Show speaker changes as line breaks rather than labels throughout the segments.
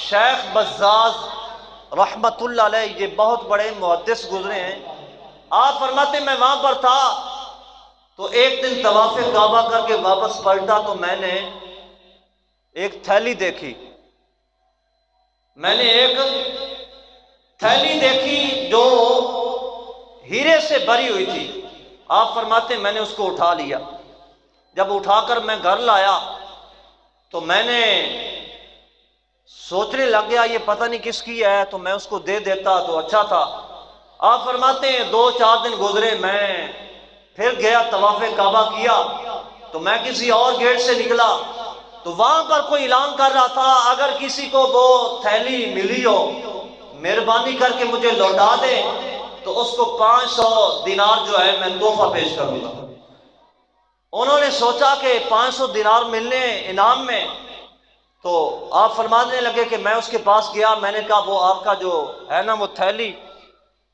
شیخ بزاز رحمت اللہ علیہ، یہ بہت بڑے محدث گزرے ہیں۔ آپ فرماتے میں وہاں پر تھا تو ایک دن طواف کعبہ کر کے واپس پلٹا تو میں نے ایک تھیلی دیکھی، میں نے ایک تھیلی دیکھی جو ہیرے سے بھری ہوئی تھی۔ آپ فرماتے میں نے اس کو اٹھا لیا، جب اٹھا کر میں گھر لایا تو میں نے سوچنے لگ گیا یہ پتہ نہیں کس کی ہے، تو میں اس کو دے دیتا تو اچھا تھا۔ آپ فرماتے ہیں 2-4 دن گزرے، میں پھر گیا طواف کعبہ کیا تو میں کسی اور گیٹ سے نکلا تو وہاں پر کوئی اعلان کر رہا تھا اگر کسی کو وہ تھیلی ملی ہو مہربانی کر کے مجھے لوٹا دے تو اس کو 500 دینار جو ہے میں تحفہ پیش کروں گا۔ انہوں نے سوچا کہ 500 دینار ملنے انعام میں، تو آپ فرمانے لگے کہ میں اس کے پاس گیا، میں نے کہا وہ آپ کا جو ہے نا وہ تھیلی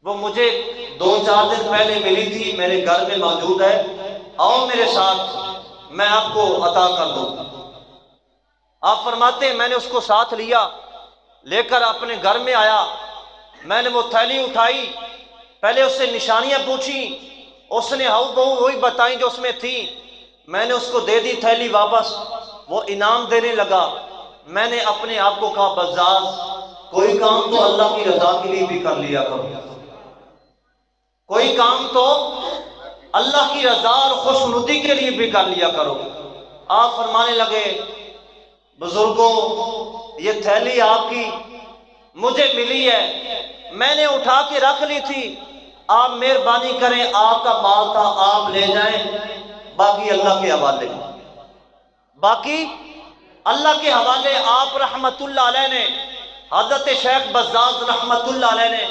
وہ مجھے 2-4 دن پہلے ملی تھی، میرے گھر میں موجود ہے، آؤ میرے ساتھ میں آپ کو عطا کر دوں۔ آپ فرماتے ہیں میں نے اس کو ساتھ لیا، لے کر اپنے گھر میں آیا، میں نے وہ تھیلی اٹھائی، پہلے اس سے نشانیاں پوچھی، اس نے ہاؤ بہو وہی بتائیں جو اس میں تھی، میں نے اس کو دے دی تھیلی واپس، وہ انعام دینے لگا۔ میں نے اپنے آپ کو کہا بزاز کوئی کام تو اللہ کی رضا کے لیے بھی کر لیا کرو، کوئی کام تو اللہ کی رضا اور خوشنودی کے لیے بھی کر لیا کرو۔ آپ فرمانے لگے بزرگوں یہ تھیلی آپ کی مجھے ملی ہے، میں نے اٹھا کے رکھ لی تھی، آپ مہربانی کریں، آپ کا مال تھا آپ لے جائیں، باقی اللہ کے حوالے، باقی اللہ کے حوالے۔ آپ رحمت اللہ علیہ نے، حضرت شیخ بزاز رحمت اللہ علیہ نے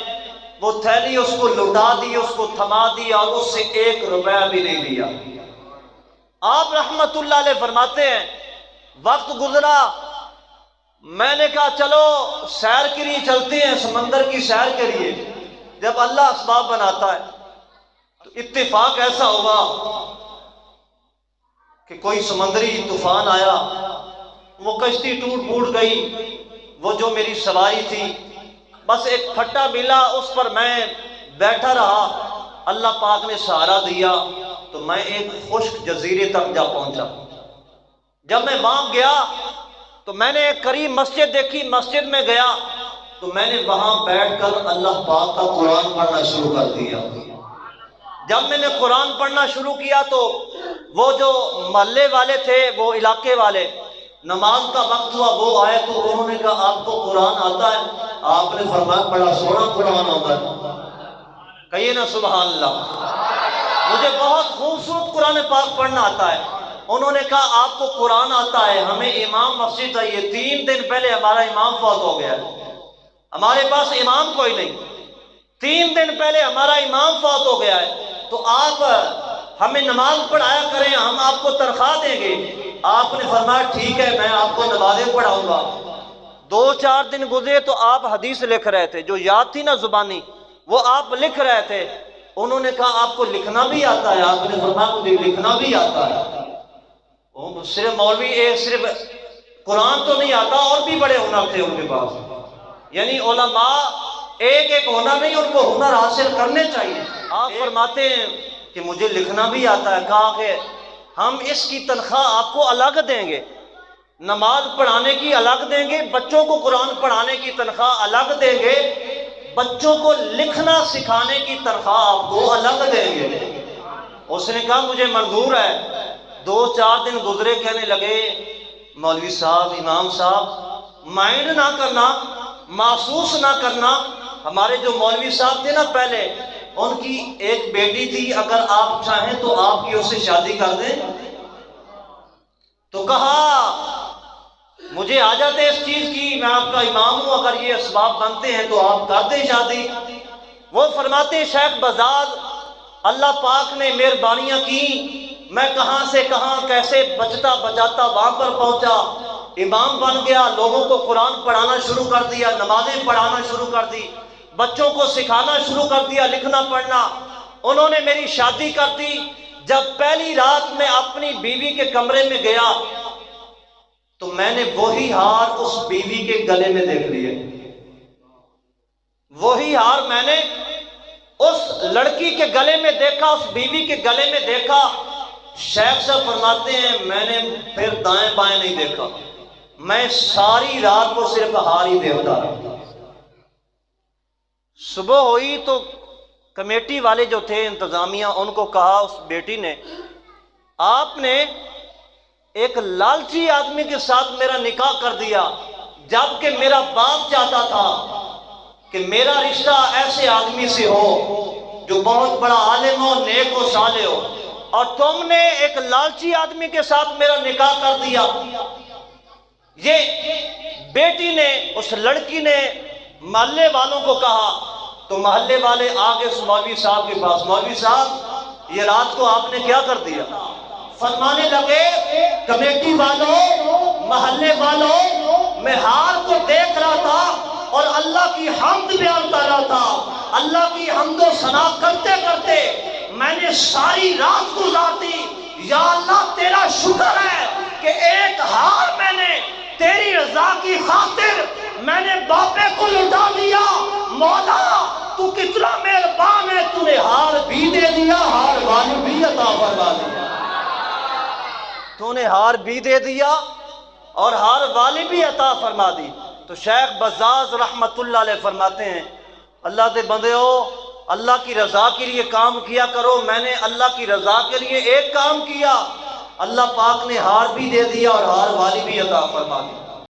وہ تھیلی اس کو لٹا دی، اس کو تھما دی اور اس سے 1 روپیہ بھی نہیں لیا۔ آپ رحمت اللہ علیہ فرماتے ہیں وقت گزرا، میں نے کہا چلو سیر کے لیے چلتے ہیں، سمندر کی سیر کے لیے۔ جب اللہ اسباب بناتا ہے تو اتفاق ایسا ہوا کہ کوئی سمندری طوفان آیا، وہ کشتی ٹوٹ پھوٹ گئی، وہ جو میری سواری تھی بس ایک پھٹا ملا، اس پر میں بیٹھا رہا، اللہ پاک نے سہارا دیا تو میں ایک خشک جزیرے تک جا پہنچا۔ جب میں وہاں گیا تو میں نے ایک قریب مسجد دیکھی، مسجد میں گیا تو میں نے وہاں بیٹھ کر اللہ پاک کا قرآن پڑھنا شروع کر دیا۔ جب میں نے قرآن پڑھنا شروع کیا تو وہ جو محلے والے تھے، وہ علاقے والے، نماز کا وقت ہوا وہ آئے تو انہوں نے کہا آپ کو قرآن آتا ہے؟ آپ نے فرمایا بڑا سونا قرآن آتا ہے، کہیے نا سبحان اللہ، مجھے بہت خوبصورت قرآن پاک پڑھنا آتا ہے۔ انہوں نے کہا آپ کو قرآن آتا ہے، ہمیں امام مسجد چاہیے، 3 دن پہلے ہمارا امام فوت ہو گیا ہے، ہمارے پاس امام کوئی نہیں، 3 دن پہلے ہمارا امام فوت ہو گیا ہے، تو آپ ہمیں نماز پڑھایا کریں، ہم آپ کو تنخواہ دیں گے۔ آپ نے فرمایا ٹھیک ہے میں آپ کو نمازیں پڑھاؤں گا۔ 2-4 دن گزرے تو آپ حدیث لکھ رہے تھے، جو یاد تھی نا زبانی وہ آپ لکھ رہے تھے۔ انہوں نے کہا آپ کو لکھنا بھی آتا ہے؟ آپ نے فرمایا مجھے لکھنا بھی آتا ہے۔ صرف مولوی صرف قرآن تو نہیں آتا، اور بھی بڑے ہنر تھے ان کے پاس، یعنی علماء ایک ایک ہنر نہیں، ان کو ہنر حاصل کرنے چاہیے۔ آپ فرماتے ہیں کہ مجھے لکھنا بھی آتا ہے، کہا کہ ہم اس کی تنخواہ آپ کو الگ دیں گے، نماز پڑھانے کی الگ دیں گے، بچوں کو قرآن پڑھانے کی تنخواہ الگ دیں گے، بچوں کو لکھنا سکھانے کی تنخواہ آپ کو الگ دیں گے۔ اس نے کہا مجھے منظور ہے۔ 2-4 دن گزرے، کہنے لگے مولوی صاحب، امام صاحب مائنڈ نہ کرنا، محسوس نہ کرنا، ہمارے جو مولوی صاحب تھے نا پہلے، ان کی ایک بیٹی تھی، اگر آپ چاہیں تو آپ کی اس سے شادی کر دیں۔ تو کہا مجھے عادت ہے اس چیز کی، میں آپ کا امام ہوں، اگر یہ اسباب بنتے ہیں تو آپ کر دیں شادی۔ وہ فرماتے شیخ بزاز اللہ پاک نے مہربانیاں کی، میں کہاں سے کہاں کیسے بچتا بچاتا وہاں پر پہنچا، امام بن گیا، لوگوں کو قرآن پڑھانا شروع کر دیا، نمازیں پڑھانا شروع کر دی، بچوں کو سکھانا شروع کر دیا لکھنا پڑھنا۔ انہوں نے میری شادی کر دی۔ جب پہلی رات میں اپنی بیوی کے کمرے میں گیا تو میں نے وہی ہار اس بیوی کے گلے میں دیکھ لیا، وہی ہار میں نے اس لڑکی کے گلے میں دیکھا، اس بیوی کے گلے میں دیکھا۔ شیخ صاحب فرماتے ہیں میں نے پھر دائیں بائیں نہیں دیکھا، میں ساری رات کو صرف ہار ہی دیکھتا رہا۔ صبح ہوئی تو کمیٹی والے جو تھے انتظامیہ، ان کو کہا اس بیٹی نے، آپ نے ایک لالچی آدمی کے ساتھ میرا نکاح کر دیا، جبکہ میرا باپ چاہتا تھا کہ میرا رشتہ ایسے آدمی سے ہو جو بہت بڑا عالم ہو، نیک و صالح ہو، اور تم نے ایک لالچی آدمی کے ساتھ میرا نکاح کر دیا۔ یہ بیٹی نے، اس لڑکی نے محلے والوں کو کہا، تو محلے والے آگے اس مولوی صاحب کے پاس، مولوی صاحب یہ رات کو آپ نے کیا کر دیا؟ فرمانے لگے کمیٹی والوں، محلے والوں، میں ہار کو دیکھ رہا تھا اور اللہ کی حمد بیان کر رہا تھا، اللہ کی حمد و ثنا کرتے کرتے میں نے ساری رات گزار دی۔ یا اللہ تیرا شکر ہے کہ ایک ہار میں نے تیری رضا کی خاطر میں نے باپے کو لٹا دیا۔ مولا تو کتنا مہربان ہے، تو نے ہار بھی دے دیا، ہار والی بھی عطا فرما دیا، تو نے ہار بھی دے دیا اور ہار والی بھی عطا فرما دی۔ تو شیخ بزاز رحمت اللہ علیہ فرماتے ہیں، اللہ دے بندے ہو، اللہ کی رضا کے لیے کام کیا کرو۔ میں نے اللہ کی رضا کے لیے ایک کام کیا، اللہ پاک نے ہار بھی دے دیا اور ہار والی بھی عطا فرما دی۔